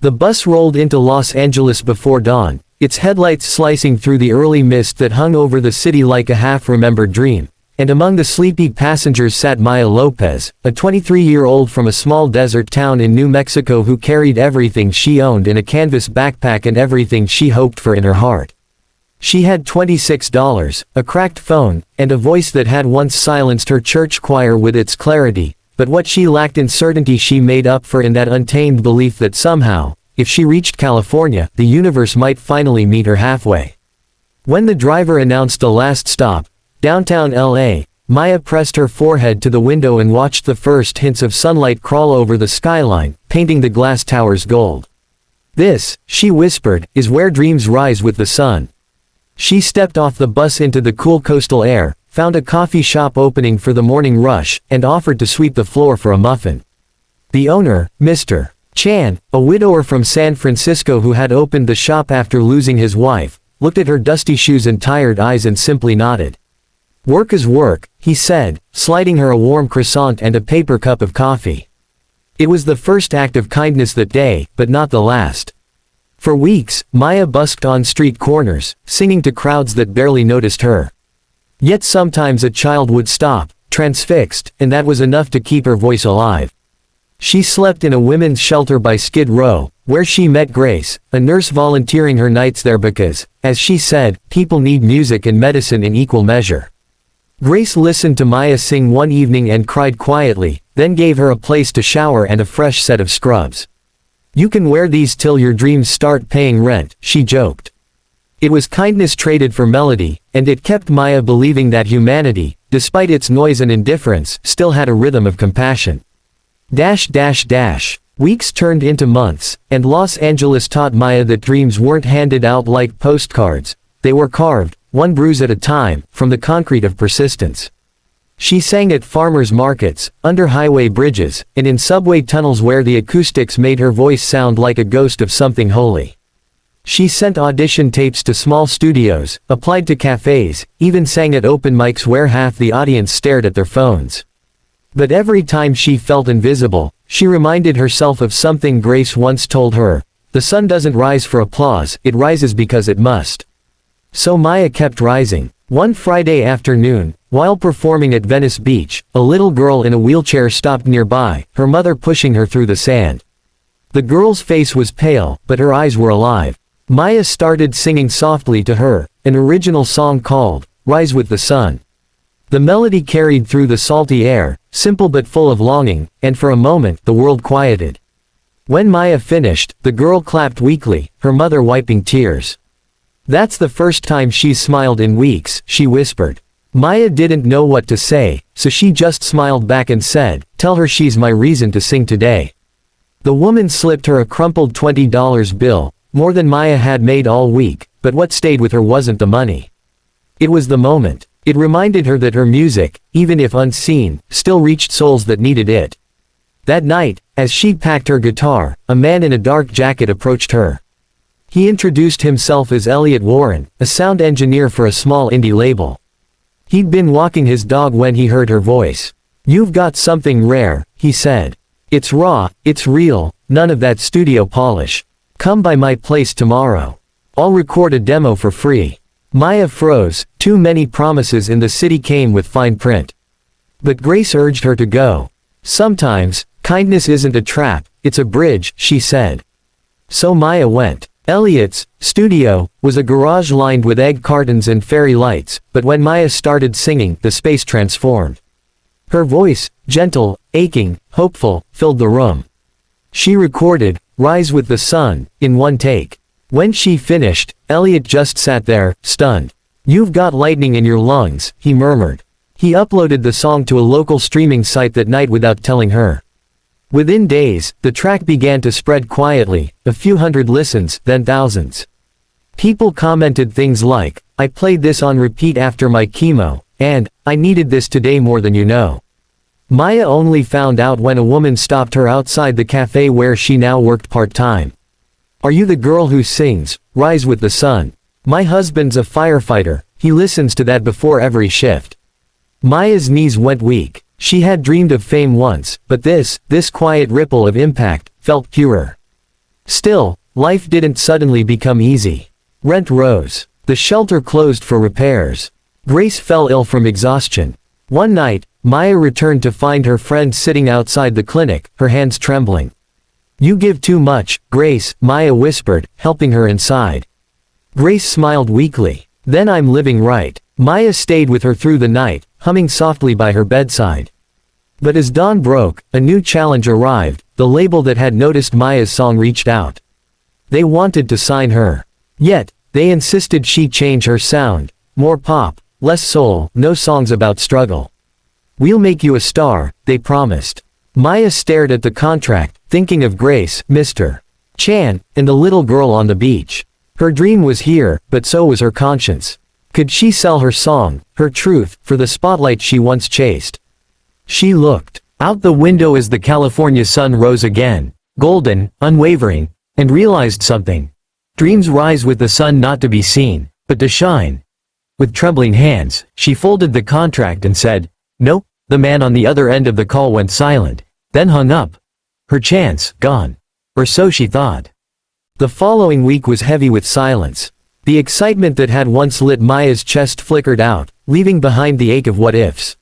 The bus rolled into Los Angeles before dawn, its headlights slicing through the early mist that hung over the city like a half-remembered dream. And among the sleepy passengers sat Maya Lopez, a 23-year-old from a small desert town in New Mexico who carried everything she owned in a canvas backpack and everything she hoped for in her heart. She had $26, a cracked phone, and a voice that had once silenced her church choir with its clarity, but what she lacked in certainty she made up for in that untamed belief that somehow, if she reached California, the universe might finally meet her halfway. When the driver announced the last stop, downtown LA, Maya pressed her forehead to the window and watched the first hints of sunlight crawl over the skyline, painting the glass towers gold. "This," she whispered, "is where dreams rise with the sun." She stepped off the bus into the cool coastal air, found a coffee shop opening for the morning rush, and offered to sweep the floor for a muffin. The owner, Mr. Chan, a widower from San Francisco who had opened the shop after losing his wife, looked at her dusty shoes and tired eyes and simply nodded. "Work is work," he said, sliding her a warm croissant and a paper cup of coffee. It was the first act of kindness that day, but not the last. For weeks, Maya busked on street corners, singing to crowds that barely noticed her. Yet sometimes a child would stop, transfixed, and that was enough to keep her voice alive. She slept in a women's shelter by Skid Row, where she met Grace, a nurse volunteering her nights there because, as she said, people need music and medicine in equal measure. Grace listened to Maya sing one evening and cried quietly, then gave her a place to shower and a fresh set of scrubs. "You can wear these till your dreams start paying rent," she joked. It was kindness traded for melody, and it kept Maya believing that humanity, despite its noise and indifference, still had a rhythm of compassion. Weeks turned into months, and Los Angeles taught Maya that dreams weren't handed out like postcards, they were carved, one bruise at a time, from the concrete of persistence. She sang at farmers' markets, under highway bridges, and in subway tunnels where the acoustics made her voice sound like a ghost of something holy. She sent audition tapes to small studios, applied to cafes, even sang at open mics where half the audience stared at their phones. But every time she felt invisible, she reminded herself of something Grace once told her: "The sun doesn't rise for applause, it rises because it must." So Maya kept rising. One Friday afternoon, while performing at Venice Beach, a little girl in a wheelchair stopped nearby, her mother pushing her through the sand. The girl's face was pale, but her eyes were alive. Maya started singing softly to her, an original song called, "Rise with the Sun." The melody carried through the salty air, simple but full of longing, and for a moment, the world quieted. When Maya finished, the girl clapped weakly, her mother wiping tears. "That's the first time she's smiled in weeks," she whispered. Maya didn't know what to say, so she just smiled back and said, "Tell her she's my reason to sing today." The woman slipped her a crumpled $20 bill, more than Maya had made all week, but what stayed with her wasn't the money. It was the moment. It reminded her that her music, even if unseen, still reached souls that needed it. That night, as she packed her guitar, a man in a dark jacket approached her. He introduced himself as Elliot Warren, a sound engineer for a small indie label. He'd been walking his dog when he heard her voice. "You've got something rare," he said. "It's raw, it's real, none of that studio polish. Come by my place tomorrow. I'll record a demo for free." Maya froze, too many promises in the city came with fine print. But Grace urged her to go. "Sometimes, kindness isn't a trap, it's a bridge," she said. So Maya went. Elliot's studio was a garage lined with egg cartons and fairy lights, but when Maya started singing, the space transformed. Her voice, gentle, aching, hopeful, filled the room. She recorded "Rise with the Sun" in one take. When she finished, Elliot just sat there, stunned. "You've got lightning in your lungs," he murmured. He uploaded the song to a local streaming site that night without telling her. Within days, the track began to spread quietly, a few hundred listens, then thousands. People commented things like, "I played this on repeat after my chemo," and, "I needed this today more than you know." Maya only found out when a woman stopped her outside the cafe where she now worked part-time. "Are you the girl who sings, 'Rise with the Sun'? My husband's a firefighter, he listens to that before every shift." Maya's knees went weak. She had dreamed of fame once, but this quiet ripple of impact, felt purer. Still, life didn't suddenly become easy. Rent rose. The shelter closed for repairs. Grace fell ill from exhaustion. One night, Maya returned to find her friend sitting outside the clinic, her hands trembling. "You give too much, Grace," Maya whispered, helping her inside. Grace smiled weakly. "Then I'm living right." Maya stayed with her through the night, humming softly by her bedside. But as dawn broke, a new challenge arrived. The label that had noticed Maya's song reached out. They wanted to sign her. Yet, they insisted she change her sound. More pop, less soul, no songs about struggle. "We'll make you a star," they promised. Maya stared at the contract, thinking of Grace, Mr. Chan, and the little girl on the beach. Her dream was here, but so was her conscience. Could she sell her song, her truth, for the spotlight she once chased? She looked out the window as the California sun rose again, golden, unwavering, and realized something. Dreams rise with the sun not to be seen, but to shine. With trembling hands, she folded the contract and said, "Nope." The man on the other end of the call went silent, then hung up. Her chance, gone. Or so she thought. The following week was heavy with silence. The excitement that had once lit Maya's chest flickered out, leaving behind the ache of what-ifs.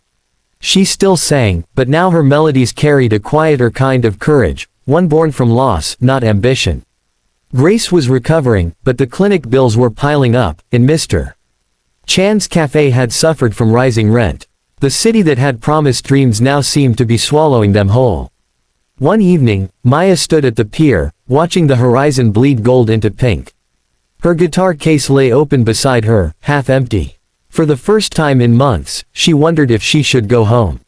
She still sang, but now her melodies carried a quieter kind of courage, one born from loss, not ambition. Grace was recovering, but the clinic bills were piling up, and Mr. Chan's cafe had suffered from rising rent. The city that had promised dreams now seemed to be swallowing them whole. One evening, Maya stood at the pier, watching the horizon bleed gold into pink. Her guitar case lay open beside her, half empty. For the first time in months, she wondered if she should go home.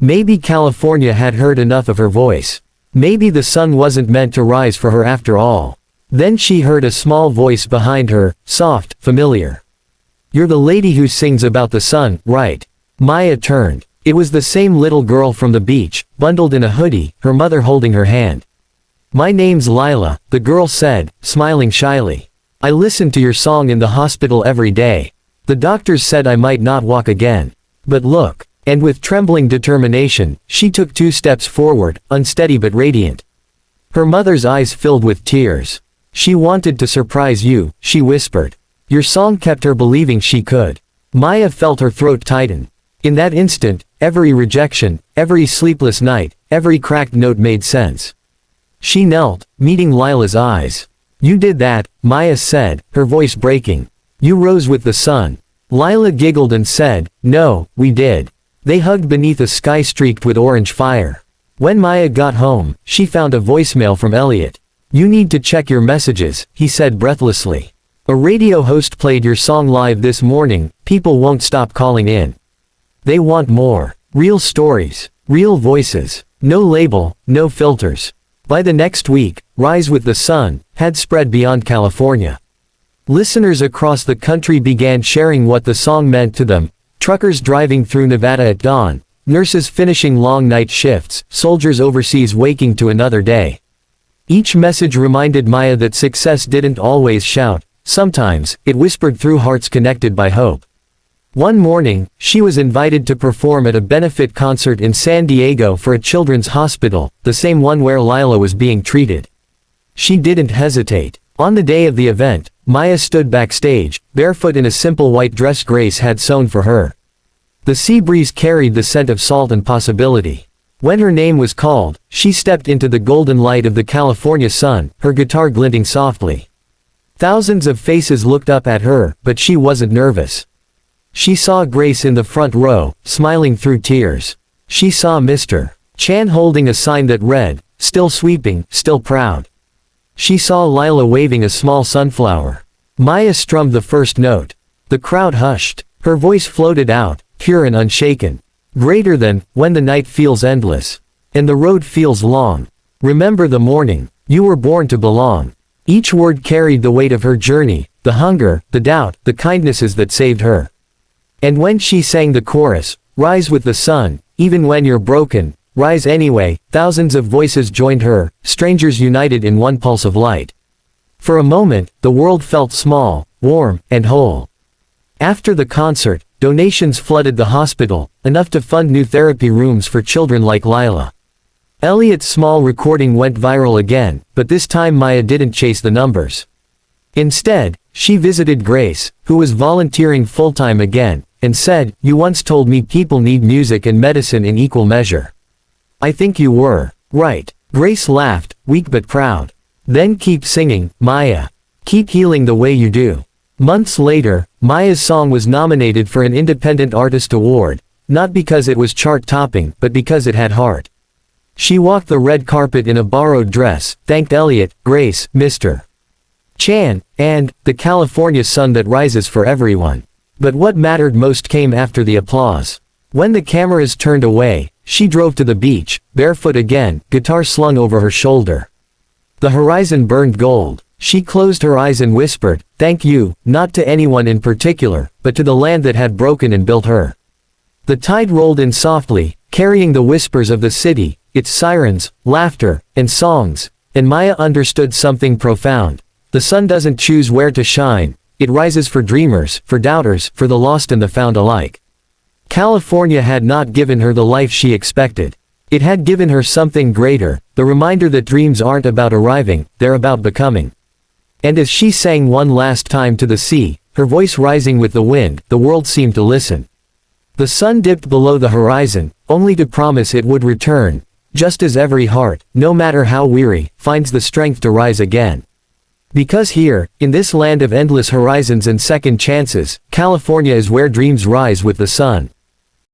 Maybe California had heard enough of her voice. Maybe the sun wasn't meant to rise for her after all. Then she heard a small voice behind her, soft, familiar. "You're the lady who sings about the sun, right?" Maya turned. It was the same little girl from the beach, bundled in a hoodie, her mother holding her hand. "My name's Lila," the girl said, smiling shyly. "I listen to your song in the hospital every day. The doctors said I might not walk again. But look." And with trembling determination, she took 2 steps forward, unsteady but radiant. Her mother's eyes filled with tears. "She wanted to surprise you," she whispered. Your song kept her believing she could. Maya felt her throat tighten. In that instant, every rejection, every sleepless night, every cracked note made sense. She knelt, meeting Lila's eyes. "You did that," Maya said, her voice breaking. "You rose with the sun." Lila giggled and said, "No, we did." They hugged beneath a sky streaked with orange fire. When Maya got home, she found a voicemail from Elliot. "You need to check your messages," he said breathlessly. "A radio host played your song live this morning. People won't stop calling in. They want more. Real stories. Real voices. No label, no filters." By the next week, Rise with the Sun had spread beyond California. Listeners across the country began sharing what the song meant to them. Truckers driving through Nevada at dawn, nurses finishing long night shifts, soldiers overseas waking to another day. Each message reminded Maya that success didn't always shout. Sometimes, it whispered through hearts connected by hope. One morning, she was invited to perform at a benefit concert in San Diego for a children's hospital, the same one where Lila was being treated. She didn't hesitate. On the day of the event, Maya stood backstage, barefoot in a simple white dress Grace had sewn for her. The sea breeze carried the scent of salt and possibility. When her name was called, she stepped into the golden light of the California sun, her guitar glinting softly. Thousands of faces looked up at her, but she wasn't nervous. She saw Grace in the front row, smiling through tears. She saw Mr. Chan holding a sign that read, "Still sweeping, still proud." She saw Lila waving a small sunflower. Maya strummed the first note. The crowd hushed. Her voice floated out, pure and unshaken. "Greater than, when the night feels endless. And the road feels long. Remember the morning. You were born to belong." Each word carried the weight of her journey, the hunger, the doubt, the kindnesses that saved her. And when she sang the chorus, "Rise with the sun, even when you're broken, rise anyway," thousands of voices joined her, strangers united in one pulse of light. For a moment, the world felt small, warm, and whole. After the concert, donations flooded the hospital, enough to fund new therapy rooms for children like Lila. Elliot's small recording went viral again, but this time Maya didn't chase the numbers. Instead, she visited Grace, who was volunteering full-time again, and said, "You once told me people need music and medicine in equal measure. I think you were right." Grace laughed, weak but proud. "Then keep singing, Maya. Keep healing the way you do." Months later, Maya's song was nominated for an Independent Artist Award, not because it was chart-topping, but because it had heart. She walked the red carpet in a borrowed dress, thanked Elliot, Grace, Mr. Chan, and the California sun that rises for everyone. But what mattered most came after the applause. When the cameras turned away, she drove to the beach, barefoot again, guitar slung over her shoulder. The horizon burned gold. She closed her eyes and whispered, "Thank you, not to anyone in particular, but to the land that had broken and built her." The tide rolled in softly, carrying the whispers of the city, its sirens, laughter, and songs, and Maya understood something profound. The sun doesn't choose where to shine, it rises for dreamers, for doubters, for the lost and the found alike. California had not given her the life she expected. It had given her something greater, the reminder that dreams aren't about arriving, they're about becoming. And as she sang one last time to the sea, her voice rising with the wind, the world seemed to listen. The sun dipped below the horizon, only to promise it would return, just as every heart, no matter how weary, finds the strength to rise again. Because here, in this land of endless horizons and second chances, California is where dreams rise with the sun.